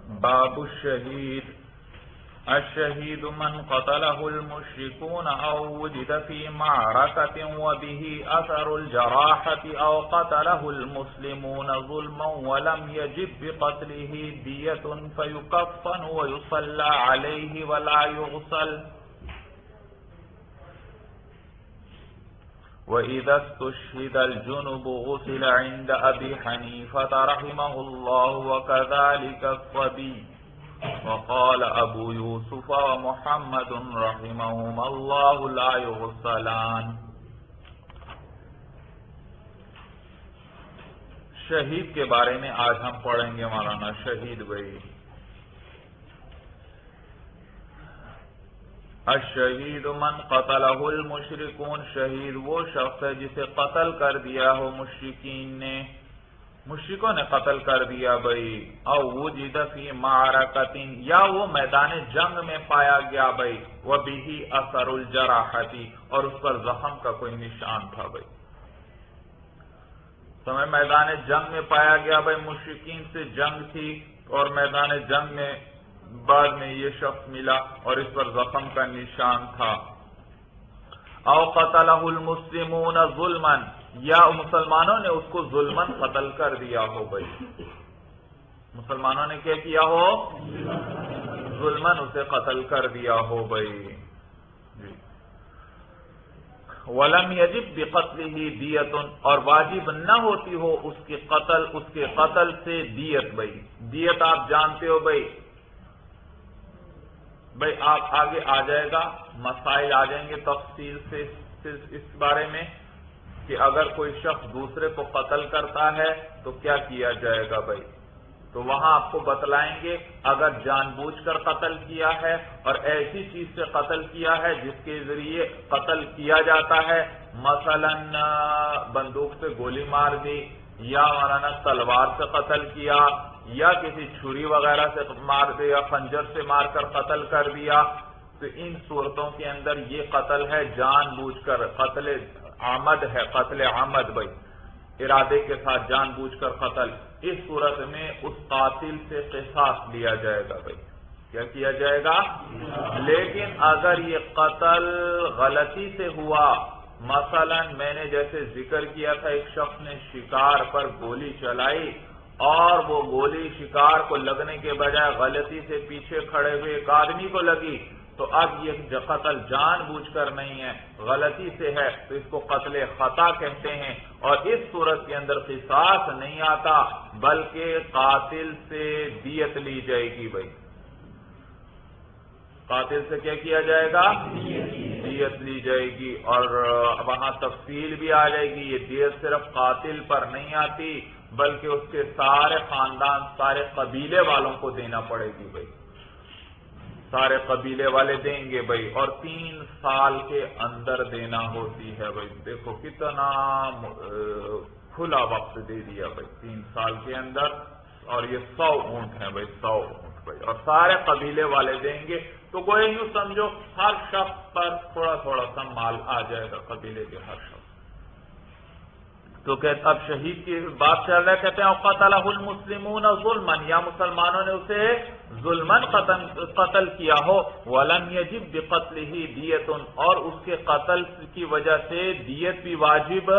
باب الشهيد. الشهيد من قتله المشركون أو وجد في معركة وبه أثر الجراحة أو قتله المسلمون ظلما ولم يجب بقتله دية فيكفن ويصلى عليه ولا يغسل. وإذا استشهد الجنب غسل عند أبي حنيفة رحمه الله وكذلك الصبي. وقال أبو يوسف ومحمد رحمهم الله لا يغسلان. شہید کے بارے میں آج ہم پڑھیں گے مولانا. شہید بھائی، الشہید من قتلہ المشرکون، شہید وہ شخص ہے جسے قتل کر دیا ہو مشرکین نے، مشرکوں نے قتل کر دیا بھائی. او وجد فی معرکۃ، یا وہ میدان جنگ میں پایا گیا بھائی. وبہ اثر الجراحۃ، اور اس پر زخم کا کوئی نشان تھا بھائی. تو میدان جنگ میں پایا گیا بھائی، مشرکین سے جنگ تھی اور میدان جنگ میں بعد میں یہ شخص ملا اور اس پر زخم کا نشان تھا. او قتلہ المسلمون ظلما، یا مسلمانوں نے اس کو ظلمن قتل کر دیا ہو بھائی. مسلمانوں نے کیا کیا ہو؟ ظلمن اسے قتل کر دیا ہو بھائی. وَلَمْ يَجِبْ بِقَتْلِهِ دِيَةٌ، اور واجب نہ ہوتی ہو اس کے قتل سے دیت بھائی. دیت آپ جانتے ہو بھائی. بھائی آپ آگے آ جائے گا، مسائل آ جائیں گے تفصیل سے اس بارے میں کہ اگر کوئی شخص دوسرے کو قتل کرتا ہے تو کیا کیا جائے گا بھائی. تو وہاں آپ کو بتلائیں گے اگر جان بوجھ کر قتل کیا ہے اور ایسی چیز سے قتل کیا ہے جس کے ذریعے قتل کیا جاتا ہے، مثلا بندوق سے گولی مار دی، یا مولانا تلوار سے قتل کیا، یا کسی چھری وغیرہ سے مار دیا، یا خنجر سے مار کر قتل کر دیا، تو ان صورتوں کے اندر یہ قتل ہے جان بوجھ کر، قتل عمد ہے، قتل عمد بھائی، ارادے کے ساتھ جان بوجھ کر قتل. اس صورت میں اس قاتل سے قصاص لیا جائے گا بھائی. کیا کیا جائے گا؟ لیکن اگر یہ قتل غلطی سے ہوا، مثلا میں نے جیسے ذکر کیا تھا ایک شخص نے شکار پر گولی چلائی اور وہ گولی شکار کو لگنے کے بجائے غلطی سے پیچھے کھڑے ہوئے ایک آدمی کو لگی، تو اب یہ قتل جان بوجھ کر نہیں ہے، غلطی سے ہے، تو اس کو قتل خطا کہتے ہیں. اور اس صورت کے اندر قصاص نہیں آتا بلکہ قاتل سے دیت لی جائے گی بھائی. قاتل سے کیا کیا جائے گا؟ دیت لی جائے گی. اور وہاں تفصیل بھی آ جائے گی. یہ دیت صرف قاتل پر نہیں آتی بلکہ اس کے سارے خاندان، سارے قبیلے والوں کو دینا پڑے گی بھائی. سارے قبیلے والے دیں گے بھائی. اور 3 سال کے اندر دینا ہوتی ہے بھائی. دیکھو کتنا کھلا وقت دے دیا بھائی، 3 سال کے اندر. اور یہ 100 اونٹ ہیں بھائی، 100 اونٹ بھائی، اور سارے قبیلے والے دیں گے. تو کوئی یوں سمجھو ہر شخص پر تھوڑا تھوڑا سا مال آ جائے گا، قبیلے کے ہر شخص. تو کہتے اب شہید کی بات چل رہا ہے، کہتے ہیں قتلہ المسلمون ظلما، یا مسلمانوں نے اسے ظلمن قتل کیا ہو. ولم یجب بقتلہ دیت، اور اس کے قتل کی وجہ سے دیت بھی واجب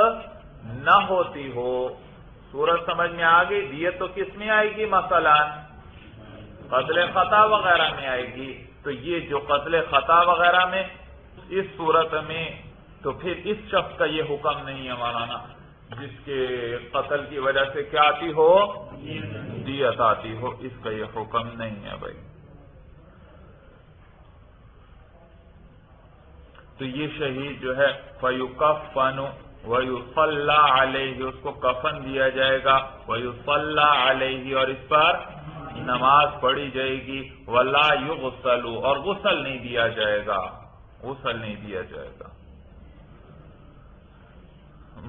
نہ ہوتی ہو. صورت سمجھ میں آ گئی؟ دیت تو کس میں آئے گی؟ مثلا قتل خطا وغیرہ میں آئے گی. تو یہ جو قتل خطا وغیرہ میں، اس صورت میں تو پھر اس شخص کا یہ حکم نہیں ہے مولانا جس کے قتل کی وجہ سے کیا آتی ہو؟ دیت آتی ہو. اس کا یہ حکم نہیں ہے بھائی. تو یہ شہید جو ہے فَيُكَفَّنُ وَيُصَلَّى عَلَيْهِ، اس کو کفن دیا جائے گا. وَيُصَلَّى عَلَيْهِ، اور اس پر نماز پڑھی جائے گی. وَلَا يُغْسَلُ، اور غسل نہیں دیا جائے گا، غسل نہیں دیا جائے گا.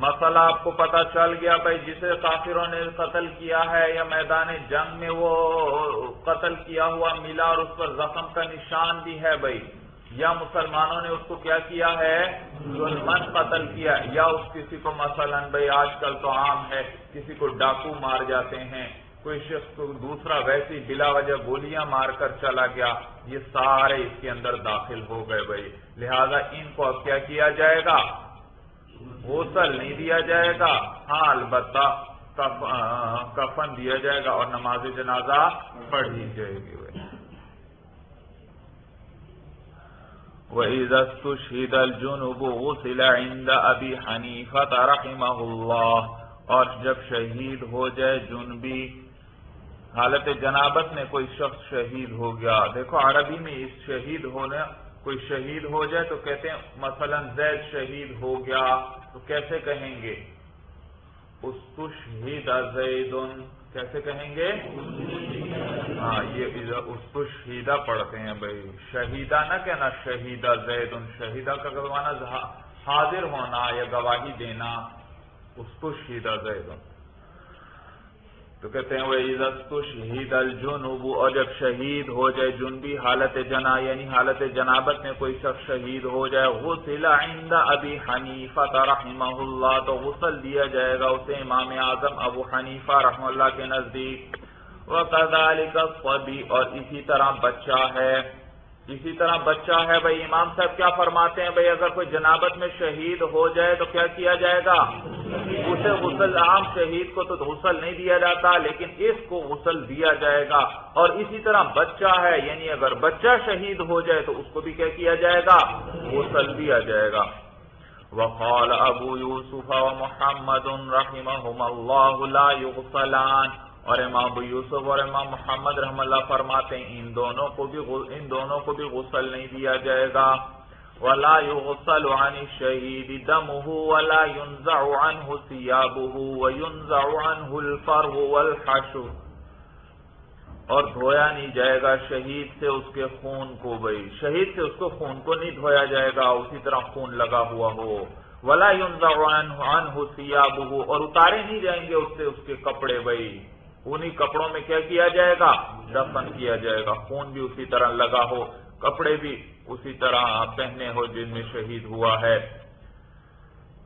مسئلہ آپ کو پتہ چل گیا بھائی. جسے کافروں نے قتل کیا ہے یا میدان جنگ میں وہ قتل کیا ہوا ملا اور اس پر زخم کا نشان بھی ہے بھائی، یا مسلمانوں نے اس کو کیا کیا ہے؟ ظلمن قتل کیا. یا اس کسی کو مثلا بھائی آج کل تو عام ہے، کسی کو ڈاکو مار جاتے ہیں کوئی شخص کو دوسرا ویسی بلا وجہ گولیاں مار کر چلا گیا، یہ سارے اس کے اندر داخل ہو گئے بھائی، لہذا ان کو اب کیا کیا جائے گا؟ غسل نہیں دیا جائے گا، ہاں البتہ کفن دیا جائے گا اور نماز جنازہ پڑھی جائے گی بھائی۔ وَإِذَا اسْتُشْهِدَ الْجُنُبُ غُسِلَ عِنْدَ أَبِي حَنِيفَةَ رَحِمَهُ اللَّهُ، اور جب شہید ہو جائے جنبی، حالت جنابت میں کوئی شخص شہید ہو گیا، دیکھو عربی میں اس شہید ہونے، کوئی شہید ہو جائے تو کہتے ہیں مثلا زید شہید ہو گیا، تو کیسے کہیں گے؟ استشہد زید، کیسے کہیں گے؟ ہاں یہ استشہدہ پڑھتے ہیں بھائی، شہیدہ نہ کہنا شہیدہ زید، شہیدہ کا معنی حاضر ہونا یا گواہی دینا، استشہدہ زید، تو کہتے ہیں وَإِذَا اسْتُشْهِدَ الْجُنُبُ، اور جب شہید ہو جائے جنبی حالت یعنی حالت جنابت میں کوئی شخص شہید ہو جائے، غُسِلَ عِنْدَ أَبِي حَنِيفَةَ رَحِمَهُ اللَّهُ، تو غسل دیا جائے گا اسے امام اعظم ابو حنیفہ رحمہ اللہ کے نزدیک۔ وَكَذَلِكَ الصَّبِيُّ، اور اسی طرح بچہ ہے، اسی طرح بچہ ہے بھائی، امام صاحب کیا فرماتے ہیں بھائی، اگر کوئی جنابت میں شہید ہو جائے تو کیا کیا جائے گا؟ اسے غسل، عام شہید کو تو غسل نہیں دیا جاتا لیکن اس کو غسل دیا جائے گا، اور اسی طرح بچہ ہے، یعنی اگر بچہ شہید ہو جائے تو اس کو بھی کیا کیا جائے گا؟ غسل دیا جائے گا۔ وقال ابو یوسف ومحمد رحمہم اللہ لا یغسلان، اور امام ابو یوسف اور امام محمد رحم اللہ فرماتے ہیں ان دونوں کو بھی غسل نہیں دیا جائے گا۔ ولا يغسل عن الشهيد دمه ولا ينزع عنه ثيابه وينزع عنه الفرو والحشو، اور دھویا نہیں جائے گا شہید سے اس کے خون کو بھائی، شہید سے اس کو خون کو نہیں دھویا جائے گا اسی طرح خون لگا ہوا ہو۔ ولا ينزع عنه ثيابه، اور اتارے نہیں جائیں گے اس سے اس کے کپڑے بھائی، انہی کپڑوں میں کیا کیا جائے گا؟ دفن کیا جائے گا، خون بھی اسی طرح لگا ہو، کپڑے بھی اسی طرح پہنے ہو جن میں شہید ہوا ہے۔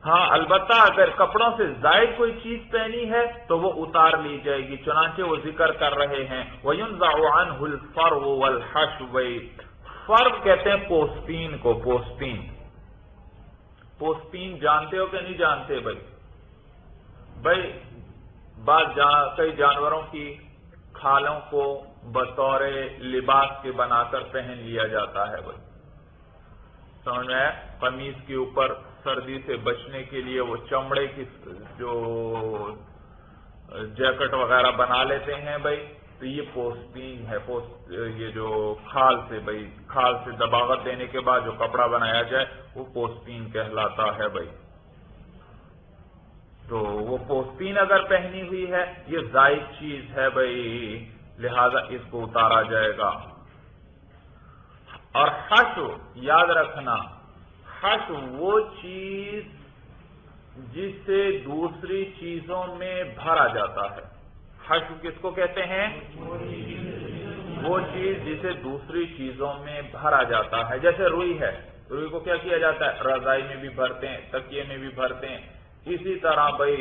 ہاں البتہ اگر کپڑوں سے زائد کوئی چیز پہنی ہے تو وہ اتار لی جائے گی، چنانچہ وہ ذکر کر رہے ہیں وَيُنزَعُ عَنْهُ الْفَرْوُ وَالْحَشْوُ، فرق کہتے ہیں پوستین کو، پوستین جانتے ہو کہ نہیں جانتے بھائی کئی جانوروں کی کھالوں کو بطور لباس کے بنا کر پہن لیا جاتا ہے بھائی، سمجھ میں؟ قمیص کے اوپر سردی سے بچنے کے لیے وہ چمڑے کی جو جیکٹ وغیرہ بنا لیتے ہیں بھائی، تو یہ پوستین ہے، یہ جو کھال سے دباغت دینے کے بعد جو کپڑا بنایا جائے وہ پوستین کہلاتا ہے بھائی۔ تو وہ پوستین اگر پہنی ہوئی ہے یہ زائد چیز ہے بھائی، لہذا اس کو اتارا جائے گا۔ اور حشو یاد رکھنا، حشو وہ چیز جس سے دوسری چیزوں میں بھرا جاتا ہے، حشو کس کو کہتے ہیں؟ وہ چیز جسے دوسری چیزوں میں بھرا جاتا ہے، جیسے روئی ہے، روئی کو کیا کیا جاتا ہے؟ رضائی میں بھی بھرتے ہیں، تکیے میں بھی بھرتے ہیں، اسی طرح بھائی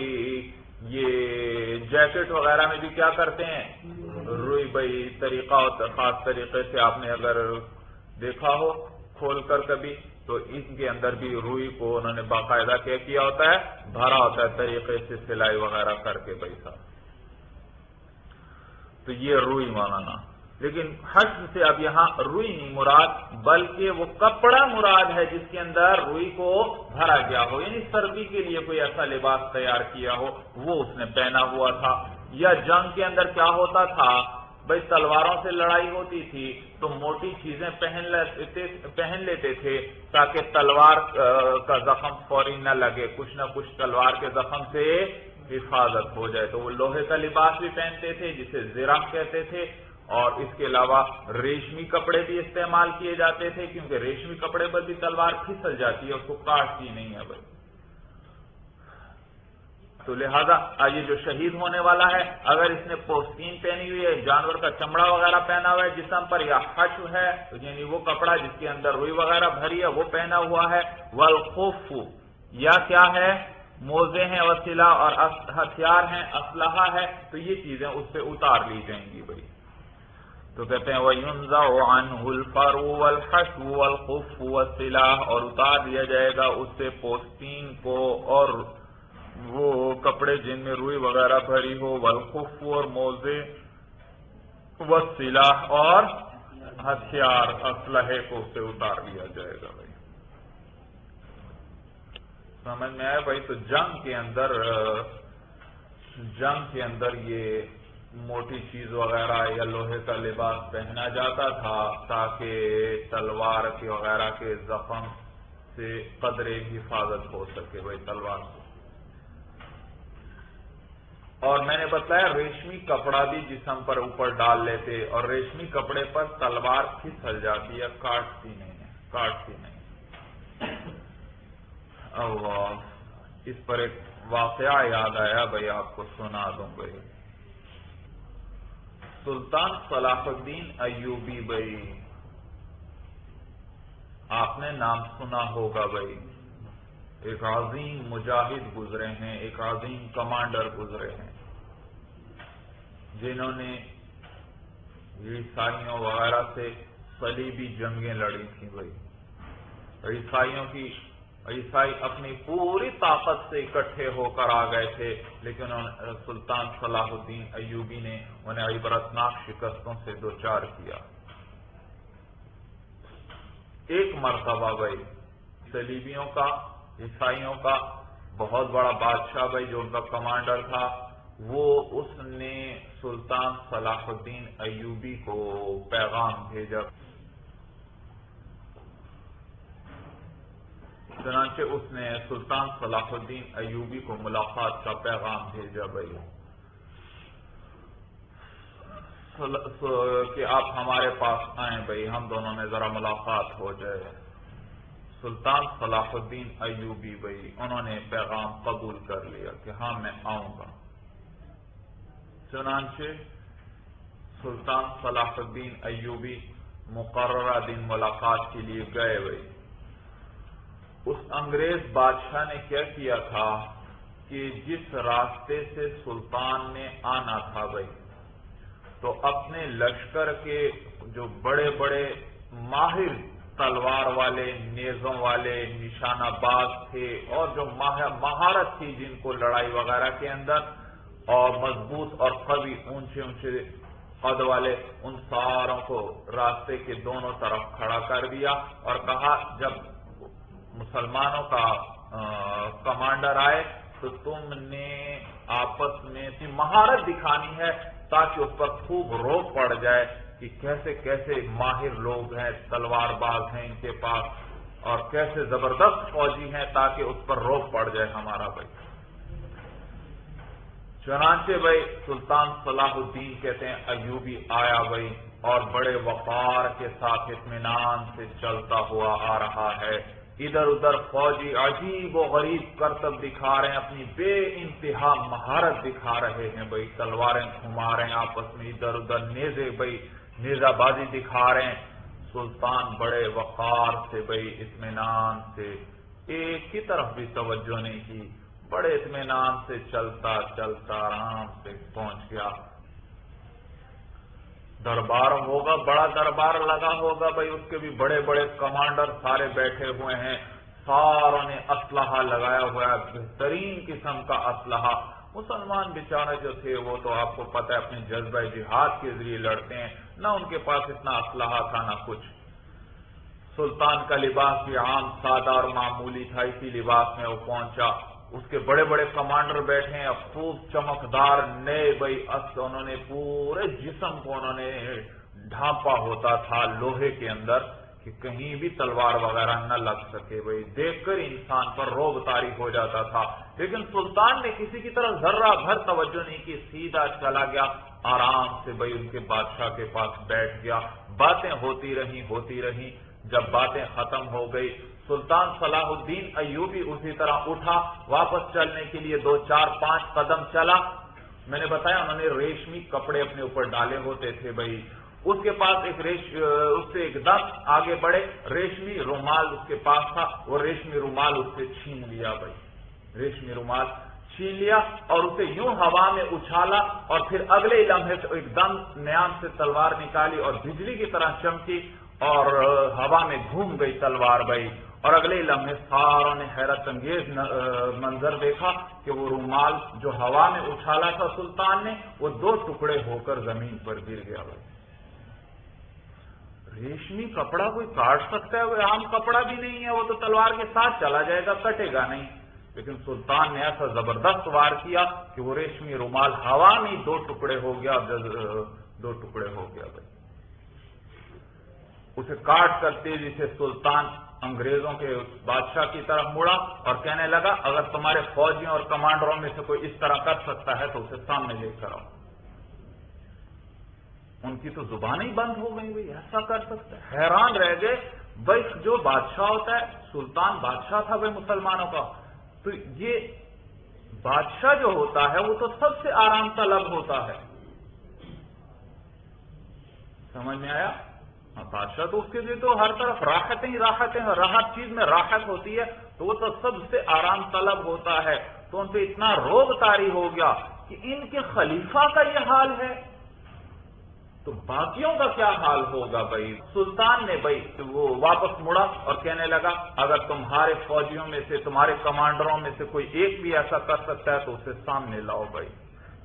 یہ جیکٹ وغیرہ میں بھی کیا کرتے ہیں؟ روئی بھائی طریقہ ہوتا ہے، خاص طریقے سے آپ نے اگر دیکھا ہو کھول کر کبھی تو ان کے اندر بھی روئی کو انہوں نے باقاعدہ کیا ہوتا ہے، بھرا ہوتا ہے طریقے سے سلائی وغیرہ کر کے بھائی صاحب، تو یہ روئی ماننا۔ لیکن حشو سے اب یہاں روئی نہیں مراد بلکہ وہ کپڑا مراد ہے جس کے اندر روئی کو بھرا گیا ہو، یعنی سردی کے لیے کوئی ایسا لباس تیار کیا ہو وہ اس نے پہنا ہوا تھا۔ یا جنگ کے اندر کیا ہوتا تھا بھائی، تلواروں سے لڑائی ہوتی تھی تو موٹی چیزیں پہن لیتے تھے تاکہ تلوار کا زخم فوری نہ لگے، کچھ نہ کچھ تلوار کے زخم سے حفاظت ہو جائے، تو وہ لوہے کا لباس بھی پہنتے تھے جسے زرم کہتے تھے، اور اس کے علاوہ ریشمی کپڑے بھی استعمال کیے جاتے تھے کیونکہ ریشمی کپڑے پر بھی تلوار پھسل جاتی ہے، اس کو کاٹتی نہیں ہے بھائی۔ تو لہذا یہ جو شہید ہونے والا ہے اگر اس نے پوستین پہنی ہوئی ہے، جانور کا چمڑا وغیرہ پہنا ہوا ہے جسم پر، یا حشو ہے یعنی وہ کپڑا جس کے اندر روئی وغیرہ بھری ہے وہ پہنا ہوا ہے، والخف یا کیا ہے؟ موزے ہیں وسیلہ اور ہتھیار ہیں، اسلحہ ہے، تو یہ چیزیں اس سے اتار لی جائیں گی بھائی. تو کہتے ہیں وَيُنزَعُ عَنْهُ الْفَرْوُ وَالْحَشْوُ وَالْخُفُّ وَالسِّلَاحُ، اور اتار دیا جائے گا اس سے پوستین کو اور وہ کپڑے جن میں روئی وغیرہ بھری ہو، والخف اور موزے، والسلاح اور ہتھیار اسلحے کو اس سے اتار دیا جائے گا بھائی. سمجھ میں آیا بھائی؟ تو جنگ کے اندر یہ موٹی چیز وغیرہ یا لوہے کا لباس پہنا جاتا تھا تاکہ تلوار کے وغیرہ کے زخم سے قدرے حفاظت ہو سکے بھائی تلوار سے. اور میں نے بتایا ریشمی کپڑا بھی جسم پر اوپر ڈال لیتے، اور ریشمی کپڑے پر تلوار پھسل جاتی ہے، کاٹتی نہیں. اللہ، اس پر ایک واقعہ یاد آیا بھائی، آپ کو سنا دوں بھائی. سلطان صلاح الدین ایوبی بھائی، آپ نے نام سنا ہوگا بھائی. ایک عظیم مجاہد گزرے ہیں، ایک عظیم کمانڈر گزرے ہیں، جنہوں نے عیسائیوں وغیرہ سے صلیبی جنگیں لڑی تھیں بھائی. عیسائی اپنی پوری طاقت سے اکٹھے ہو کر آ گئے تھے، لیکن سلطان صلاح الدین ایوبی نے انہیں عبرتناک شکستوں سے دوچار کیا. ایک مرتبہ بھائی صلیبیوں کا، عیسائیوں کا بہت بڑا بادشاہ بھائی جو ان کا کمانڈر تھا، اس نے سلطان صلاح الدین ایوبی کو پیغام بھیجا. چنانچہ اس نے سلطان صلاح الدین ایوبی کو ملاقات کا پیغام بھیجا بھائی کہ آپ ہمارے پاس آئیں بھائی، ہم دونوں میں ذرا ملاقات ہو جائے. سلطان صلاح الدین ایوبی بھائی انہوں نے پیغام قبول کر لیا کہ ہاں میں آؤں گا. چنانچہ سلطان صلاح الدین ایوبی مقررہ دن ملاقات کے لیے گئے بھائی. اس انگریز بادشاہ نے کیا کیا تھا کہ جس راستے سے سلطان نے آنا تھا بھائی، تو اپنے لشکر کے جو بڑے بڑے ماہر تلوار والے، نیزوں والے، نشانہ باز تھے، اور جو مہارت تھی جن کو لڑائی وغیرہ کے اندر، اور مضبوط اور قوی اونچے اونچے قد والے، ان ساروں کو راستے کے دونوں طرف کھڑا کر دیا اور کہا جب مسلمانوں کا کمانڈر آئے تو تم نے آپس میں مہارت دکھانی ہے تاکہ اس پر خوب روب پڑ جائے کہ کیسے کیسے ماہر لوگ ہیں، تلوار باز ہیں ان کے پاس، اور کیسے زبردست فوجی ہیں، تاکہ اس پر روب پڑ جائے ہمارا بھائی. چنانچہ بھائی سلطان صلاح الدین کہتے ہیں ایوبی آیا بھائی، اور بڑے وقار کے ساتھ اطمینان سے چلتا ہوا آ رہا ہے. ادھر ادھر فوجی عجیب و غریب کرتب دکھا رہے ہیں، اپنی بے انتہا مہارت دکھا رہے ہیں بھائی، تلواریں گھما رہے ہیں آپس میں، ادھر ادھر نیزے بھائی نیزہ بازی دکھا رہے ہیں. سلطان بڑے وقار سے بھائی اطمینان سے ایک کی طرف بھی توجہ نہیں کی، بڑے اطمینان سے چلتا چلتا آرام سے پہنچ گیا. دربار ہوگا، بڑا دربار لگا ہوگا بھائی، اس کے بھی بڑے بڑے کمانڈر سارے بیٹھے ہوئے ہیں، ساروں نے اسلحہ لگایا ہوا ہے، بہترین قسم کا اسلحہ. مسلمان بیچارے جو تھے وہ تو آپ کو پتہ ہے اپنے جذبہ جہاد کے ذریعے لڑتے ہیں، نہ ان کے پاس اتنا اسلحہ تھا نہ کچھ. سلطان کا لباس بھی عام سادہ اور معمولی تھا، اسی لباس میں وہ پہنچا. اس کے بڑے بڑے کمانڈر بیٹھے ہیں، خوب چمکدار نئے بھائی انہوں نے پورے جسم کو انہوں نے ڈھانپا ہوتا تھا لوہے کے اندر کہ کہیں بھی تلوار وغیرہ نہ لگ سکے بھائی. دیکھ کر انسان پر روب طاری ہو جاتا تھا، لیکن سلطان نے کسی کی طرف ذرہ بھر توجہ نہیں کی، سیدھا چلا گیا آرام سے بھائی ان کے بادشاہ کے پاس بیٹھ گیا. باتیں ہوتی رہیں. جب باتیں ختم ہو گئی سلطان صلاح الدین ایوبی اسی طرح اٹھا، واپس چلنے کے لیے 2 4 5 قدم چلا. میں نے بتایا انہوں نے ریشمی کپڑے اپنے اوپر ڈالے ہوتے تھے بھائی. اس کے پاس اس سے ایک دم آگے بڑھے، ریشمی رومال اس کے پاس تھا، وہ ریشمی رومال اس سے چھین لیا بھائی. ریشمی رومال چھین لیا اور اسے یوں ہوا میں اچھالا اور پھر اگلے لمحے سے ایک دم نیام سے تلوار نکالی اور بجلی کی طرح چمکی اور ہوا میں گھوم گئی تلوار بھائی، اور اگلے لمحے ساروں نے حیرت انگیز منظر دیکھا کہ وہ رومال جو ہوا میں اچھالا تھا سلطان نے وہ 2 ٹکڑے ہو کر زمین پر گر گیا بھائی۔ ریشمی کپڑا کوئی کاٹ سکتا ہے؟ وہ عام کپڑا بھی نہیں ہے، وہ تو تلوار کے ساتھ چلا جائے گا، کٹے گا نہیں، لیکن سلطان نے ایسا زبردست وار کیا کہ وہ ریشمی رومال ہوا میں 2 ٹکڑے ہو گیا، 2 ٹکڑے ہو گیا بھائی۔ اسے کاٹ کر تیزی سے سلطان انگریزوں کے بادشاہ کی طرف مڑا اور کہنے لگا اگر تمہارے فوجیوں اور کمانڈروں میں سے کوئی اس طرح کر سکتا ہے تو اسے سامنے لے کر آؤ۔ ان کی تو زبانیں ہی بند ہو گئی، بھائی ایسا کر سکتا ہے، حیران رہ گئے بھائی۔ جو بادشاہ ہوتا ہے، سلطان بادشاہ تھا بھائی مسلمانوں کا، تو یہ بادشاہ جو ہوتا ہے وہ تو سب سے آرام طلب ہوتا ہے، سمجھ میں آیا؟ بادشاہ تو اس کے لیے تو ہر طرف راحتیں ہی راحتیں، ہر چیز میں راحت ہوتی ہے، تو وہ تو سب سے آرام طلب ہوتا ہے۔ تو ان پہ اتنا روب طاری ہو گیا کہ ان کے خلیفہ کا یہ حال ہے تو باقیوں کا کیا حال ہوگا بھائی۔ سلطان نے بھائی وہ واپس مڑا اور کہنے لگا اگر تمہارے فوجیوں میں سے، تمہارے کمانڈروں میں سے کوئی ایک بھی ایسا کر سکتا ہے تو اسے سامنے لاؤ بھائی۔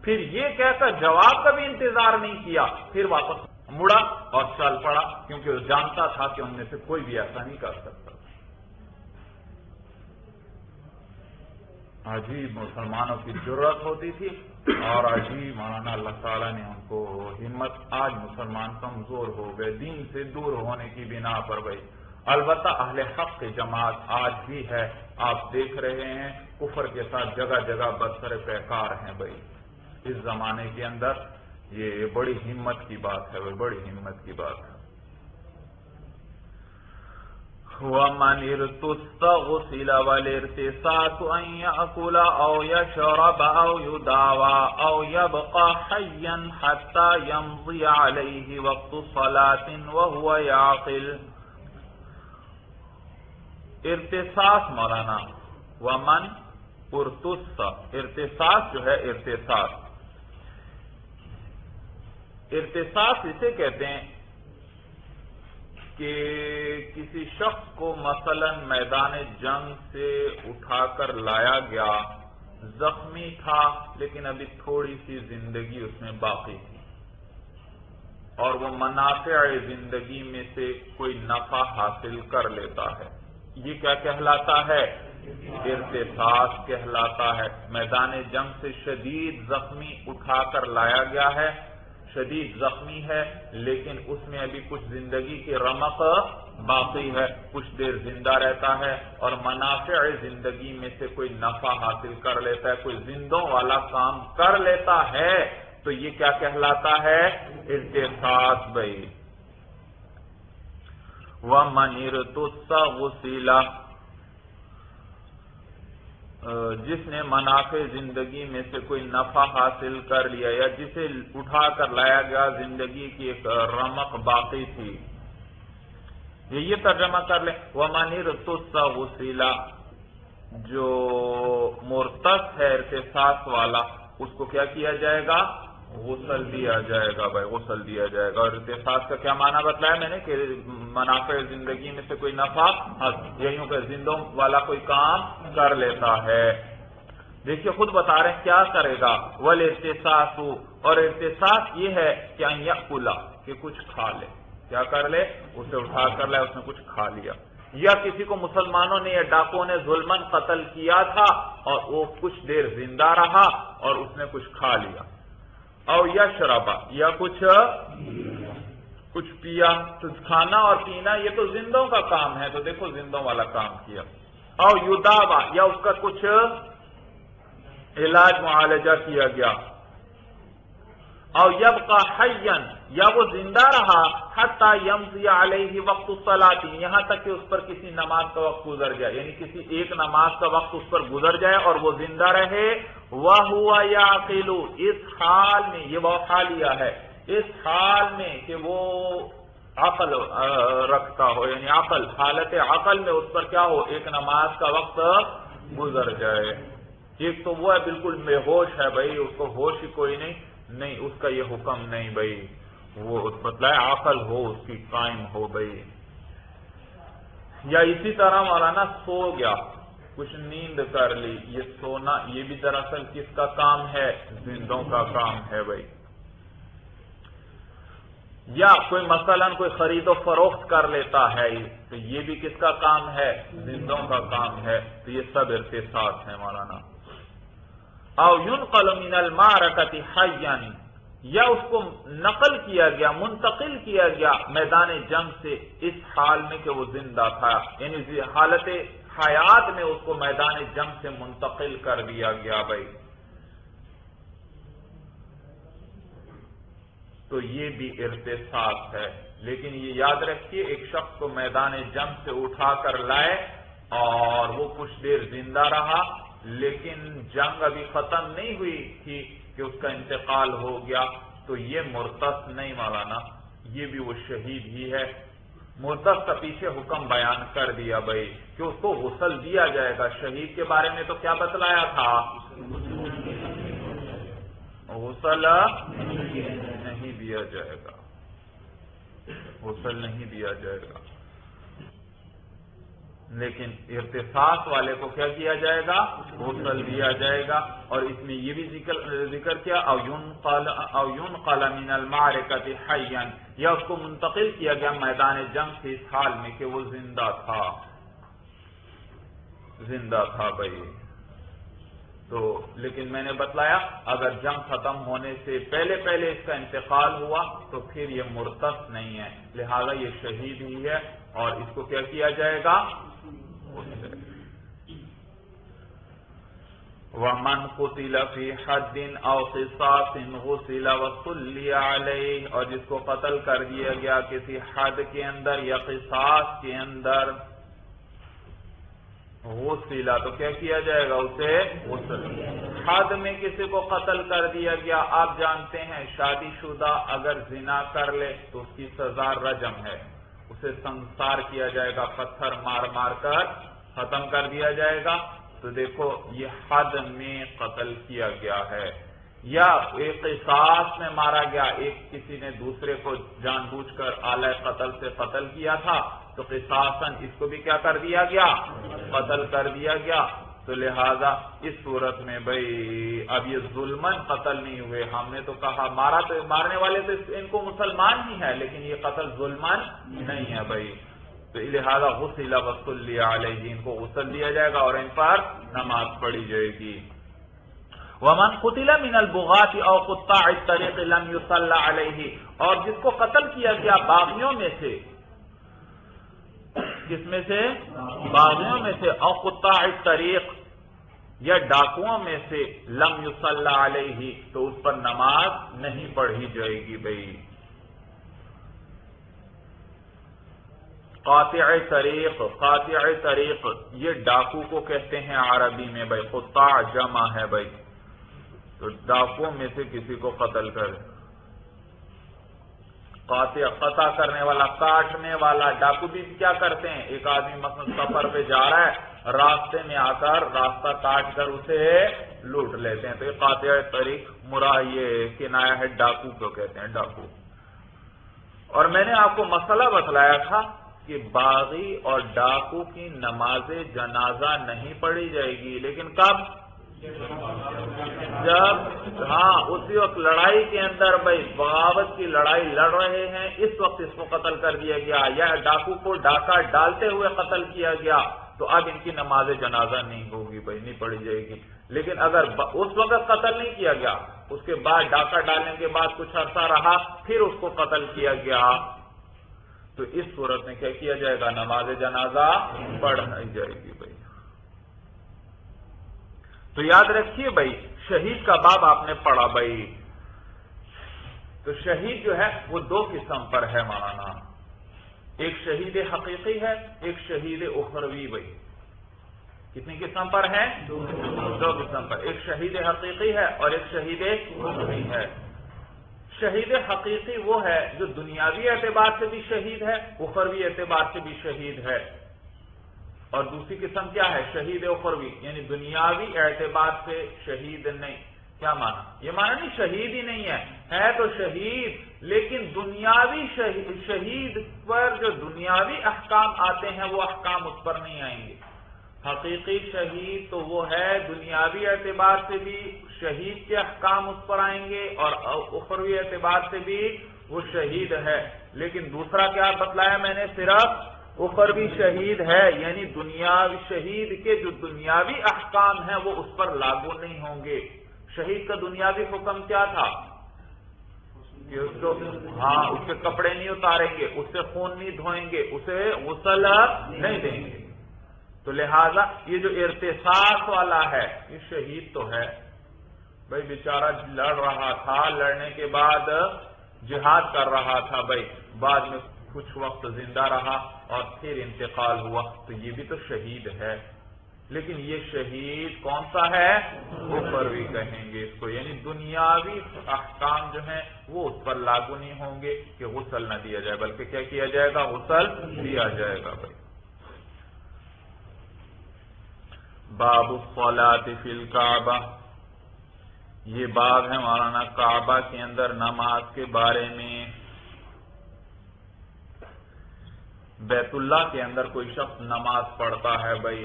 پھر یہ کہہ کر جواب کا بھی انتظار نہیں کیا، پھر واپس مڑا اور چل پڑا، کیونکہ وہ جانتا تھا کہ ان میں سے کوئی بھی ایسا نہیں کر سکتا۔ عجیب مسلمانوں کی جرأت ہوتی تھی اور عجیب مولانا اللہ تعالیٰ نے ان کو ہمت۔ آج مسلمان کمزور ہو گئے دین سے دور ہونے کی بنا پر بھائی۔ البتہ اہل حق کی جماعت آج بھی ہے، آپ دیکھ رہے ہیں کفر کے ساتھ جگہ جگہ برسر پیکار ہیں بھائی اس زمانے کے اندر۔ یہ بڑی ہمت کی بات ہے، بڑی ہمت کی بات ہے۔ وَمَنِ ارْتُسْتَغْسِلَ وَالِارْتِسَاسُ أَنْ يَأْكُلَ أَوْ يَشْرَبَ أَوْ يُدَاوَى أَوْ يَبْقَى حَيًّا حَتَّى يَمْضِيَ عَلَيْهِ وَقْتُ صَلَاةٍ وَهُوَ يَعْقِلُ۔ ارتساس مولانا، ومن ارتس، ارتساس جو ہے ارتساس اسے کہتے ہیں کہ کسی شخص کو مثلا میدان جنگ سے اٹھا کر لایا گیا، زخمی تھا لیکن ابھی تھوڑی سی زندگی اس میں باقی تھی اور وہ منافع زندگی میں سے کوئی نفع حاصل کر لیتا ہے، یہ کیا کہلاتا ہے؟ ارتساس کہلاتا ہے۔ میدان جنگ سے شدید زخمی اٹھا کر لایا گیا ہے، شدید زخمی ہے لیکن اس میں ابھی کچھ زندگی کی رمق باقی ہے، کچھ دیر زندہ رہتا ہے اور منافع زندگی میں سے کوئی نفع حاصل کر لیتا ہے، کوئی زندوں والا کام کر لیتا ہے، تو یہ کیا کہلاتا ہے؟ ارتساس بھائی۔ وَمَنِ ارْتُسْتَغْسِلَ، جس نے منافع زندگی میں سے کوئی نفع حاصل کر لیا یا جسے اٹھا کر لایا گیا زندگی کی ایک رمق باقی تھی، یہ ترجمہ کر لیں۔ وَمَنِ ارْتُسْتَغْسِلَ، جو مرتس ہے ارتساس والا اس کو کیا کیا جائے گا؟ غسل دیا جائے گا بھائی، غسل دیا جائے گا۔ اور ارتساس کا کیا معنی بتلایا میں نے کہ منافع زندگی میں سے کوئی نفع، یہی کہ زندوں والا کوئی کام کر لیتا ہے۔ دیکھیے خود بتا رہے ہیں کیا کرے گا۔ والارتساس، اور ارتساس یہ ہے کہ ان یأکل، کہ کچھ کھا لے، کیا کر لے؟ اسے اٹھا کر لے، اس نے کچھ کھا لیا، یا کسی کو مسلمانوں نے یا ڈاکوں نے ظلمن قتل کیا تھا اور وہ کچھ دیر زندہ رہا اور اس نے کچھ کھا لیا، او یشرب، یا کچھ پیا، تو کھانا اور پینا یہ تو زندوں کا کام ہے، تو دیکھو زندوں والا کام کیا، او یداوا، یا اس کا کچھ علاج معالجہ کیا گیا، او یبقى حیا، یا وہ زندہ رہا حتی یمضی علیہ وقت الصلاۃ، یہاں تک کہ اس پر کسی نماز کا وقت گزر جائے، یعنی کسی ایک نماز کا وقت اس پر گزر جائے اور وہ زندہ رہے، وَهُوَ يَعْقِلُ، اس حال میں، یہ وہ حالیہ ہے، اس حال میں کہ وہ عقل رکھتا ہو، یعنی عقل، حالت عقل میں اس پر کیا ہو، ایک نماز کا وقت گزر جائے۔ ایک تو وہ ہے بالکل بے ہوش ہے بھائی، اس کو ہوش ہی کوئی نہیں، اس کا یہ حکم نہیں بھائی، وہ بتلائے عقل ہو اس کی قائم ہو بھائی۔ یا اسی طرح مولانا سو گیا، کچھ نیند کر لی، یہ سونا یہ بھی دراصل کس کا کام ہے؟ زندوں کا کام ہے بھائی۔ یا کوئی مثلا کوئی خرید و فروخت کر لیتا ہے تو یہ بھی کس کا کام ہے؟ زندوں کا کام ہے، تو یہ سب ارتساس ہیں مولانا۔ او ينقل من المعركة حيا، یا اس کو نقل کیا گیا، منتقل کیا گیا میدان جنگ سے اس حال میں کہ وہ زندہ تھا، یعنی حالت حیات میں اس کو میدان جنگ سے منتقل کر دیا گیا بھائی، تو یہ بھی ارتساس ہے۔ لیکن یہ یاد رکھیے، ایک شخص کو میدان جنگ سے اٹھا کر لائے اور وہ کچھ دیر زندہ رہا، لیکن جنگ ابھی ختم نہیں ہوئی تھی کہ اس کا انتقال ہو گیا، تو یہ مرتد نہیں مولانا، یہ بھی وہ شہید ہی ہے۔ مرتد کا پیچھے حکم بیان کر دیا بھائی کہ اس کو غسل دیا جائے گا۔ شہید کے بارے میں تو کیا بتلایا تھا؟ غسل نہیں دیا جائے گا، غسل نہیں دیا جائے گا، لیکن ارتساس والے کو کیا کیا جائے گا؟ غسل دیا جائے گا۔ اور اس میں یہ بھی ذکر کیا او ينقل من المعركة حيا، یا اس کو منتقل کیا گیا میدان جنگ سے اس حال میں کہ وہ زندہ تھا بھائی۔ تو لیکن میں نے بتلایا اگر جنگ ختم ہونے سے پہلے اس کا انتقال ہوا تو پھر یہ مرتد نہیں ہے، لہذا یہ شہید ہی ہے اور اس کو کیا کیا جائے گا؟ وَمَنْ قُتِلَ فِي حَدٍّ أَوْ قِصَاصٍ غُسِلَ وَصُلِّيَ عَلَيْهِ، اور جس کو قتل کر دیا گیا کسی حد کے اندر یا قصاص کے اندر، غسل تو کیا کیا جائے گا؟ اسے غسل۔ حد میں کسی کو قتل کر دیا گیا، آپ جانتے ہیں شادی شدہ اگر زنا کر لے تو اس کی سزا رجم ہے، اسے سنسار کیا جائے گا، پتھر مار مار کر ختم کر دیا جائے گا۔ تو دیکھو یہ حد میں قتل کیا گیا ہے، یا ایک قصاص میں مارا گیا، ایک کسی نے دوسرے کو جان بوجھ کر آلہ قتل سے قتل کیا تھا تو قصاصاً اس کو بھی کیا کر دیا گیا؟ قتل کر دیا گیا۔ تو لہذا اس صورت میں بھئی اب یہ ظلماً قتل نہیں ہوئے، ہم نے تو کہا مارنے والے تو ان کو مسلمان ہی ہے، لیکن یہ قتل ظلماً نہیں ہے بھئی، تو لہذا غسل وصلی علیہ، ان کو غسل دیا جائے گا اور ان پر نماز پڑھی جائے گی۔ وَمَنْ قُتِلَ مِنَ الْبُغَاةِ أَوْ قُطَّاعِ الطَّرِيقِ لَمْ يُصَلَّ عَلَيْهِ، اور جس کو قتل کیا گیا باغیوں میں سے، کس میں سے؟ باغیوں میں سے، او قطاع الطریق، یا ڈاکوؤں میں سے، لم یصلی علیہ، تو اس پر نماز نہیں پڑھی جائے گی بھئی۔ قاطع طریق یہ ڈاکو کو کہتے ہیں عربی میں بھئی، قطاع جمع ہے بھئی، تو ڈاکوؤں میں سے کسی کو قتل کرے، قطع کرنے والا، کاٹنے والا۔ ڈاکو بھی کیا کرتے ہیں؟ ایک آدمی مثلا سفر پہ جا رہا ہے، راستے میں آ کر راستہ کاٹ کر اسے لوٹ لیتے ہیں، تو یہ قاطع طریق مراد یہ کنایہ ہے، ڈاکو کو کہتے ہیں ڈاکو۔ اور میں نے آپ کو مسئلہ بتلایا تھا کہ باغی اور ڈاکو کی نماز جنازہ نہیں پڑھی جائے گی، لیکن کب؟ جب اسی وقت لڑائی کے اندر بھائی بغاوت کی لڑائی لڑ رہے ہیں، اس وقت اس کو قتل کر دیا گیا، یا ڈاکو کو ڈاکہ ڈالتے ہوئے قتل کیا گیا، تو اب ان کی نماز جنازہ نہیں ہوگی بھائی، نہیں پڑھی جائے گی۔ لیکن اگر اس وقت قتل نہیں کیا گیا، اس کے بعد ڈاکہ ڈالنے کے بعد کچھ عرصہ رہا، پھر اس کو قتل کیا گیا، تو اس صورت میں کیا کیا جائے گا؟ نماز جنازہ پڑھائی جائے گی بھائی۔ تو یاد رکھیے بھائی، شہید کا باب آپ نے پڑھا بھائی، تو شہید جو ہے وہ دو قسم پر ہے مولانا، ایک شہید حقیقی ہے، ایک شہید اخروی بھائی۔ کتنی قسم پر ہے؟ دو قسم پر، ایک شہید حقیقی ہے اور ایک شہید اخروی ہے۔ شہید حقیقی وہ ہے جو دنیاوی اعتبار سے بھی شہید ہے، اخروی اعتبار سے بھی شہید ہے۔ اور دوسری قسم کیا ہے؟ شہید اخروی، یعنی دنیاوی اعتبار سے شہید نہیں۔ کیا مانا؟ یہ مانا نہیں شہید ہی نہیں ہے تو شہید، لیکن دنیاوی شہید پر جو دنیاوی احکام آتے ہیں وہ احکام اس پر نہیں آئیں گے۔ حقیقی شہید تو وہ ہے دنیاوی اعتبار سے بھی شہید کے احکام اس پر آئیں گے اور اخروی اعتبار سے بھی وہ شہید ہے، لیکن دوسرا کیا بتلایا میں نے؟ صرف اخروی شہید ہے، یعنی دنیاوی شہید کے جو دنیاوی احکام ہیں وہ اس پر لاگو نہیں ہوں گے۔ شہید کا دنیاوی حکم کیا تھا؟ کہ اس کے کپڑے نہیں اتاریں گے، اس سے خون نہیں دھوئیں گے، اسے غسل نہیں دیں گے، تو لہذا یہ جو ارتصاص والا ہے یہ شہید تو ہے بھائی، بیچارہ لڑ رہا تھا، لڑنے کے بعد جہاد کر رہا تھا بھائی، بعد میں کچھ وقت زندہ رہا اور پھر انتقال ہوا، تو یہ بھی تو شہید ہے، لیکن یہ شہید کون سا ہے؟ اخروی کہیں گے اس کو، یعنی دنیاوی احکام جو ہیں وہ اس پر لاگو نہیں ہوں گے کہ غسل نہ دیا جائے، بلکہ کیا کیا جائے گا؟ غسل دیا جائے گا بھائی۔ باب الصلاۃ فی الکعبہ، یہ باب ہے مولانا کعبہ کے اندر نماز کے بارے میں۔ بیت اللہ کے اندر کوئی شخص نماز پڑھتا ہے بھائی،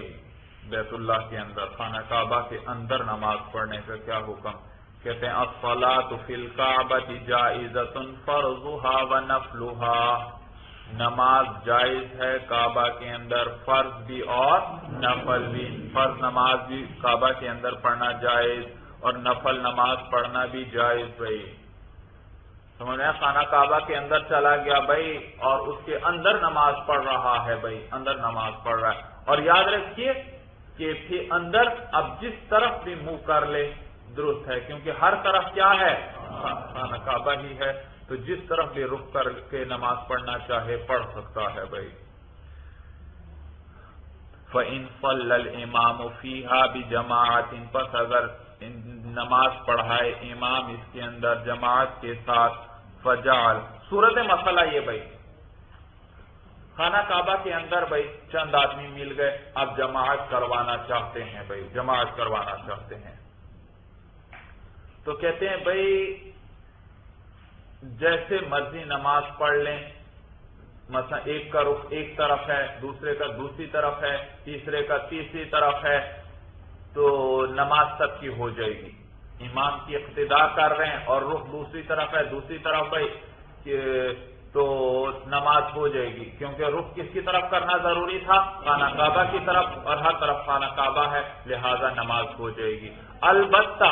بیت اللہ کے اندر خانہ کعبہ کے اندر نماز پڑھنے کا کیا حکم؟ کہتے ہیں الصلاۃ فی الکعبۃ جائزۃ فرضھا ونفلھا، نماز جائز ہے کعبہ کے اندر، فرض بھی اور نفل بھی، فرض نماز بھی کعبہ کے اندر پڑھنا جائز اور نفل نماز پڑھنا بھی جائز بھائی۔ سمجھ میں خانہ کعبہ کے اندر چلا گیا بھائی اور اس کے اندر نماز پڑھ رہا ہے بھائی، اندر نماز پڑھ رہا ہے، اور یاد رکھیے کہ پھر اندر اب جس طرف بھی منہ کر لے درست ہے، کیونکہ ہر طرف کیا ہے؟ خانہ کعبہ ہی ہے، تو جس طرف بھی رخ کر کے نماز پڑھنا چاہے پڑھ سکتا ہے بھائی۔ فَإِن صَلَّى الْإِمَامُ فِيهَا بِجَمَاعَةٍ، پس اگر نماز پڑھائے امام اس کے اندر جماعت کے ساتھ، فجعل، صورت مسئلہ یہ بھائی، خانہ کعبہ کے اندر بھائی چند آدمی مل گئے، اب جماعت کروانا چاہتے ہیں بھائی، جماعت کروانا چاہتے ہیں، تو کہتے ہیں بھائی جیسے مرضی نماز پڑھ لیں، مثلا ایک کا رخ ایک طرف ہے، دوسرے کا دوسری طرف ہے، تیسرے کا تیسری طرف ہے، تو نماز سب کی ہو جائے گی، امام کی اقتداء کر رہے ہیں اور رخ دوسری طرف ہے، دوسری طرف بھائی تو نماز ہو جائے گی، کیونکہ رخ کس کی طرف کرنا ضروری تھا؟ خانہ کعبہ کی طرف، اور ہر طرف خانہ کعبہ ہے، لہذا نماز ہو جائے گی۔ البتہ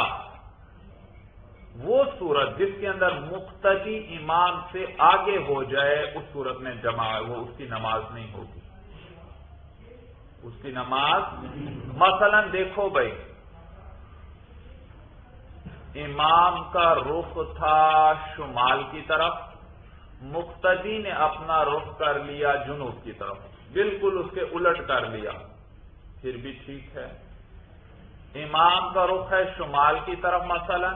وہ صورت جس کے اندر مقتدی امام سے آگے ہو جائے، اس صورت میں جماعت وہ اس کی نماز نہیں ہوگی، اس کی نماز، مثلا دیکھو بھائی امام کا رخ تھا شمال کی طرف، مقتدی نے اپنا رخ کر لیا جنوب کی طرف، بالکل اس کے الٹ کر لیا، پھر بھی ٹھیک ہے۔ امام کا رخ ہے شمال کی طرف مثلا،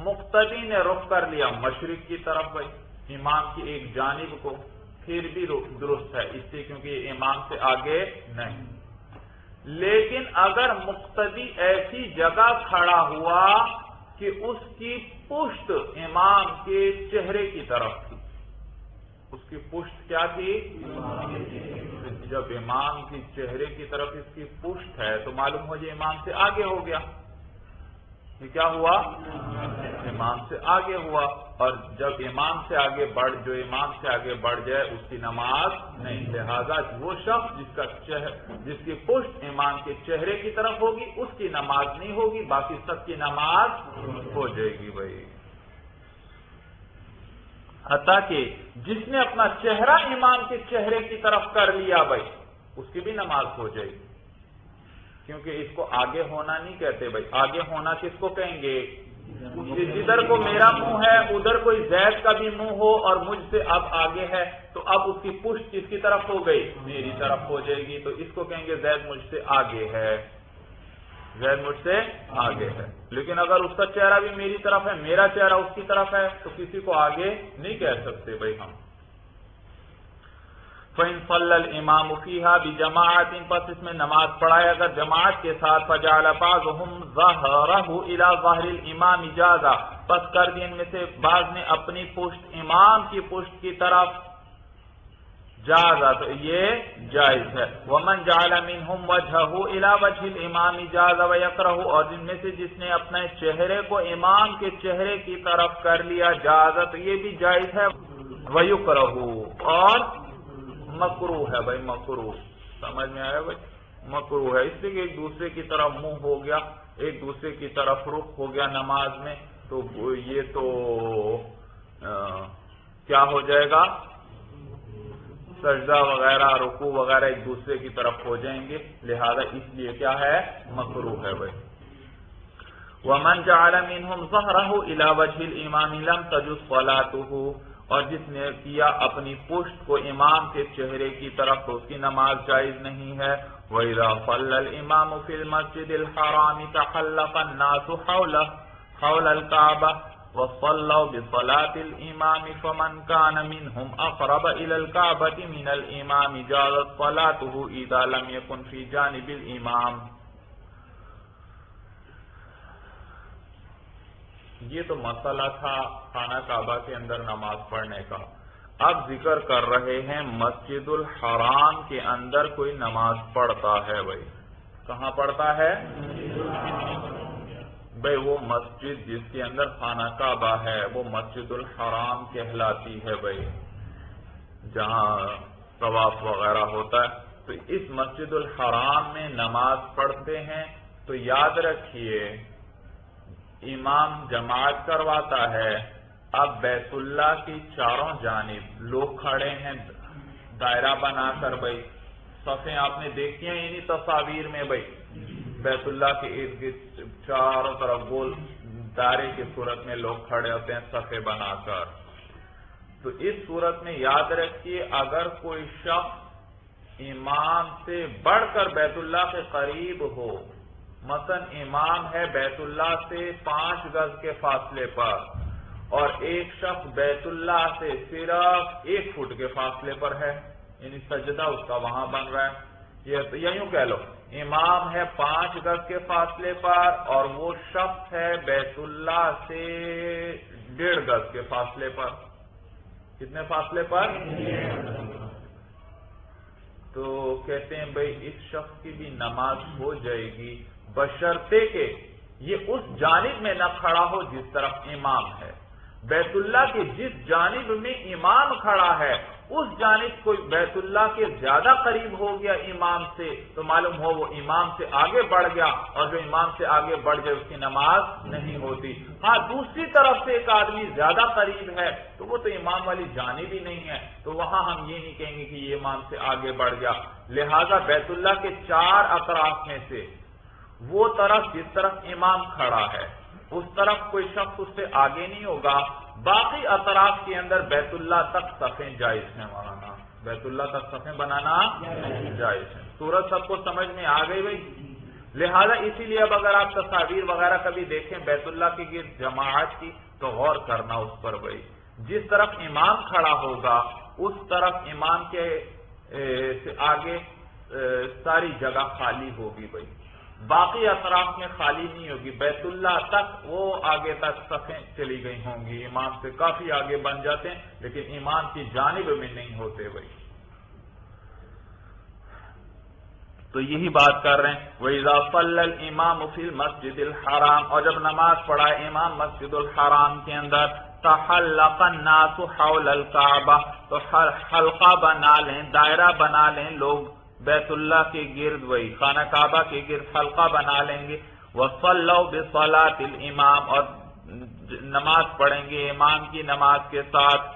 مقتدی نے رخ کر لیا مشرق کی طرف بھائی، امام کی ایک جانب کو، پھر بھی درست ہے، اس لیے کیونکہ یہ امام سے آگے نہیں۔ لیکن اگر مقتدی ایسی جگہ کھڑا ہوا کہ اس کی پشت امام کے چہرے کی طرف تھی، اس کی پشت کیا تھی؟ جب امام کی چہرے کی طرف اس کی پشت ہے تو معلوم ہو جائے امام سے آگے ہو گیا، یہ کیا ہوا؟ امام سے آگے ہوا، اور جب امام سے آگے جو امام سے آگے بڑھ جائے اس کی نماز نہیں، لہذا وہ شخص جس کی پشت امام کے چہرے کی طرف ہوگی اس کی نماز نہیں ہوگی، باقی سب کی نماز ہو جائے گی بھائی۔ حتیٰ کہ جس نے اپنا چہرہ امام کے چہرے کی طرف کر لیا بھائی اس کی بھی نماز ہو جائے گی، کیونکہ اس کو آگے ہونا نہیں کہتے بھائی، آگے ہونا کس کو کہیں گے؟ جدھر کو میرا منہ ہے ادھر کوئی زید کا بھی منہ ہو اور مجھ سے اب آگے ہے، تو اب اس کی پشت کس کی طرف ہو گئی؟ میری طرف ہو جائے گی، تو اس کو کہیں گے زید مجھ سے آگے ہے، زید مجھ سے آگے ہے۔ لیکن اگر اس کا چہرہ بھی میری طرف ہے، میرا چہرہ اس کی طرف ہے، تو کسی کو آگے نہیں کہہ سکتے بھائی ہم۔ فَإِن صَلَّى الْإِمَامُ فِيهَا بِجَمَاعَةٍ پس اس میں نماز پڑھائے اگر جماعت کے ساتھ فَجَعَلَ بَعْضُهُمْ ظَهْرَهُ إِلَى ظَهْرِ الْإِمَامِ جَازَ پس کر دی ان میں سے بعض نے اپنی پشت امام کی پشت کی طرف جازا تو یہ جائز ہے وَمَنْ جَعَلَ مِنْهُمْ وَجْهَهُ إِلَى وَجْهِ الْإِمَامِ جَازَ وَيَكْرَهُ اور جن میں سے جس نے اپنے چہرے کو امام کے چہرے کی طرف کر لیا جازا تو یہ بھی جائز ہے وَيُكْرَهُ اور مکروہ ہے بھائی مکروہ سمجھ میں آیا بھائی مکروہ ہے اس لیے کہ ایک دوسرے کی طرف منہ ہو گیا ایک دوسرے کی طرف رخ ہو گیا نماز میں تو یہ تو کیا ہو جائے گا سجدہ وغیرہ رکوع وغیرہ ایک دوسرے کی طرف ہو جائیں گے لہذا اس لیے کیا ہے مکروہ ہے بھائی وَمَنْ جَعَلَ مِنْهُمْ ظَهْرَهُ إِلَى وَجْهِ الْإِمَامِ لَمْ تَجُزْ صَلَاتُهُ اور جس نے کیا اپنی پشت کو امام کے چہرے کی طرف تو اس کی نماز جائز نہیں ہے وَإِذَا صَلَّى الْإِمَامُ فِي الْمَسْجِدِ الْحَرَامِ تَحَلَّقَ النَّاسُ حَوْلَ الْكَعْبَةِ وَصَلَّوْا بِصَلَاةِ الْإِمَامِ فَمَنْ كَانَ مِنْهُمْ أَقْرَبَ إِلَى الْكَعْبَةِ مِنَ الْإِمَامِ جَازَتْ صَلَاتُهُ إِذَا لَمْ يَكُنْ فِي جَانِبِ الْإِمَامِ یہ تو مسئلہ تھا خانہ کعبہ کے اندر نماز پڑھنے کا اب ذکر کر رہے ہیں مسجد الحرام کے اندر کوئی نماز پڑھتا ہے بھائی کہاں پڑھتا ہے بھائی وہ مسجد جس کے اندر خانہ کعبہ ہے وہ مسجد الحرام کہلاتی ہے بھائی جہاں طواف وغیرہ ہوتا ہے تو اس مسجد الحرام میں نماز پڑھتے ہیں تو یاد رکھیے امام جماعت کرواتا ہے اب بیت اللہ کی چاروں جانب لوگ کھڑے ہیں دائرہ بنا کر بھائی صفیں آپ نے دیکھی ہیں انہی تصاویر میں بھائی بیت اللہ کے ارد گرد چاروں طرف گول دائرے کی صورت میں لوگ کھڑے ہوتے ہیں صفیں بنا کر تو اس صورت میں یاد رکھیے اگر کوئی شخص امام سے بڑھ کر بیت اللہ کے قریب ہو مثلا امام ہے بیت اللہ سے 5 گز کے فاصلے پر اور ایک شخص بیت اللہ سے صرف 1 فٹ کے فاصلے پر ہے یعنی سجدہ اس کا وہاں بن رہا ہے یا یوں کہہ لو امام ہے 5 گز کے فاصلے پر اور وہ شخص ہے بیت اللہ سے 1.5 گز کے فاصلے پر کتنے فاصلے پر تو کہتے ہیں بھائی اس شخص کی بھی نماز ہو جائے گی بشرطے کہ یہ اس جانب میں نہ کھڑا ہو جس طرف امام ہے بیت اللہ کے جس جانب میں امام کھڑا ہے اس جانب کوئی بیت اللہ کے زیادہ قریب ہو گیا امام سے تو معلوم ہو وہ امام سے آگے بڑھ گیا اور جو امام سے آگے بڑھ جائے اس کی نماز نہیں ہوتی ہاں دوسری طرف سے ایک آدمی زیادہ قریب ہے تو وہ تو امام والی جانب ہی نہیں ہے تو وہاں ہم یہ نہیں کہیں گے کہ یہ امام سے آگے بڑھ گیا لہذا بیت اللہ کے 4 اطراف میں سے وہ طرف جس طرف امام کھڑا ہے اس طرف کوئی شخص اس سے آگے نہیں ہوگا باقی اطراف کے اندر بیت اللہ تک صفیں جائز ہیں مولانا بیت اللہ تک صفیں بنانا جائز ہے صورت سب کو سمجھ میں آ گئی بھائی لہذا اسی لیے اب اگر آپ تصاویر وغیرہ کبھی دیکھیں بیت اللہ کے گرد جماعت کی تو غور کرنا اس پر بھائی جس طرف امام کھڑا ہوگا اس طرف امام کے سے آگے ساری جگہ خالی ہوگی بھائی باقی اطراف میں خالی نہیں ہوگی بیت اللہ تک وہ آگے تک صفیں چلی گئی ہوں گی امام سے کافی آگے بن جاتے ہیں لیکن امام کی جانب میں نہیں ہوتے بھائی تو یہی بات کر رہے ہیں وَإِذَا صَلَّى الْإِمَامُ فِي الْمَسْجِدِ الْحَرَامِ اور جب نماز پڑھائے امام مسجد الحرام کے اندر تَحَلَّقَ النَّاسُ حَوْلَ الْكَعْبَةِ تو حلقہ بنا لیں دائرہ بنا لیں لوگ بیت اللہ کے گرد وہی خانہ کعبہ کے گرد حلقہ بنا لیں گے وَصَلَّوْا بِصَلَاةِ الْإِمَامِ اور نماز پڑھیں گے امام کی نماز کے ساتھ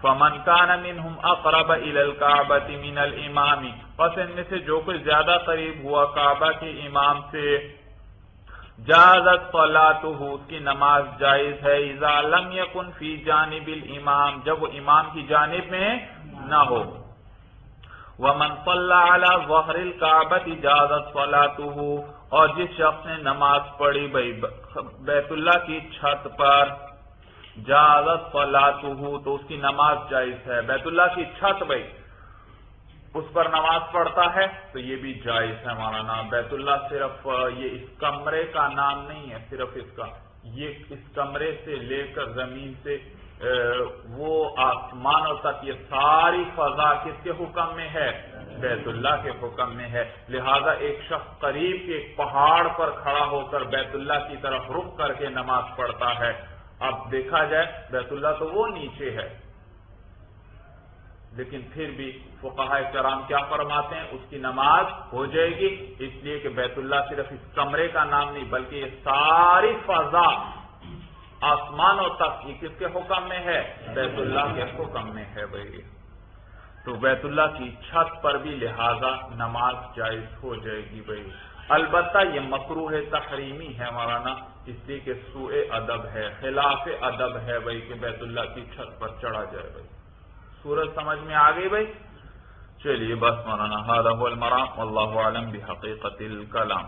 فَمَنْ كَانَ مِنْهُمْ أَقْرَبَ إِلَى الْكَعْبَةِ مِنَ الْإِمَامِ پس ان میں سے جو کوئی زیادہ قریب ہوا کعبہ کے امام سے جازت صلاته اس کی نماز جائز ہے اذا لم يكن في جانب الامام جب وہ امام کی جانب میں نہ ہو ومن صلى على ظهر الكعبة جازت صلاته اور جس شخص نے نماز پڑھی بیت اللہ کی چھت پر جازت صلاته تو اس کی نماز جائز ہے بیت اللہ کی چھت اس پر نماز پڑھتا ہے تو یہ بھی جائز ہے مولانا. بیت اللہ صرف یہ اس کمرے کا نام نہیں ہے، صرف اس کا، یہ اس کمرے سے لے کر زمین سے وہ آسمانوں تک یہ ساری فضا کس کے حکم میں ہے؟ بیت اللہ کے حکم میں ہے. لہذا ایک شخص قریب کے ایک پہاڑ پر کھڑا ہو کر بیت اللہ کی طرف رخ کر کے نماز پڑھتا ہے. اب دیکھا جائے بیت اللہ تو وہ نیچے ہے، لیکن پھر بھی فقہاء کرام کیا فرماتے ہیں؟ اس کی نماز ہو جائے گی، اس لیے کہ بیت اللہ صرف اس کمرے کا نام نہیں بلکہ یہ ساری فضا آسمانوں تک یہ کس کے حکم میں ہے؟ بیت اللہ کے حکم میں ہے بھائی. تو بیت اللہ کی چھت پر بھی لہذا نماز جائز ہو جائے گی بھائی. البتہ یہ مکروہ تحریمی ہے مولانا، اس لیے کہ سوء ادب ہے، خلاف ادب ہے بھائی کہ بیت اللہ کی چھت پر چڑھا جائے بھائی. سورج سمجھ میں آ گئی بھائی؟ چلیے بس مولانا، ھذا ھو المرام واللہ اعلم بحقیقت الکلام.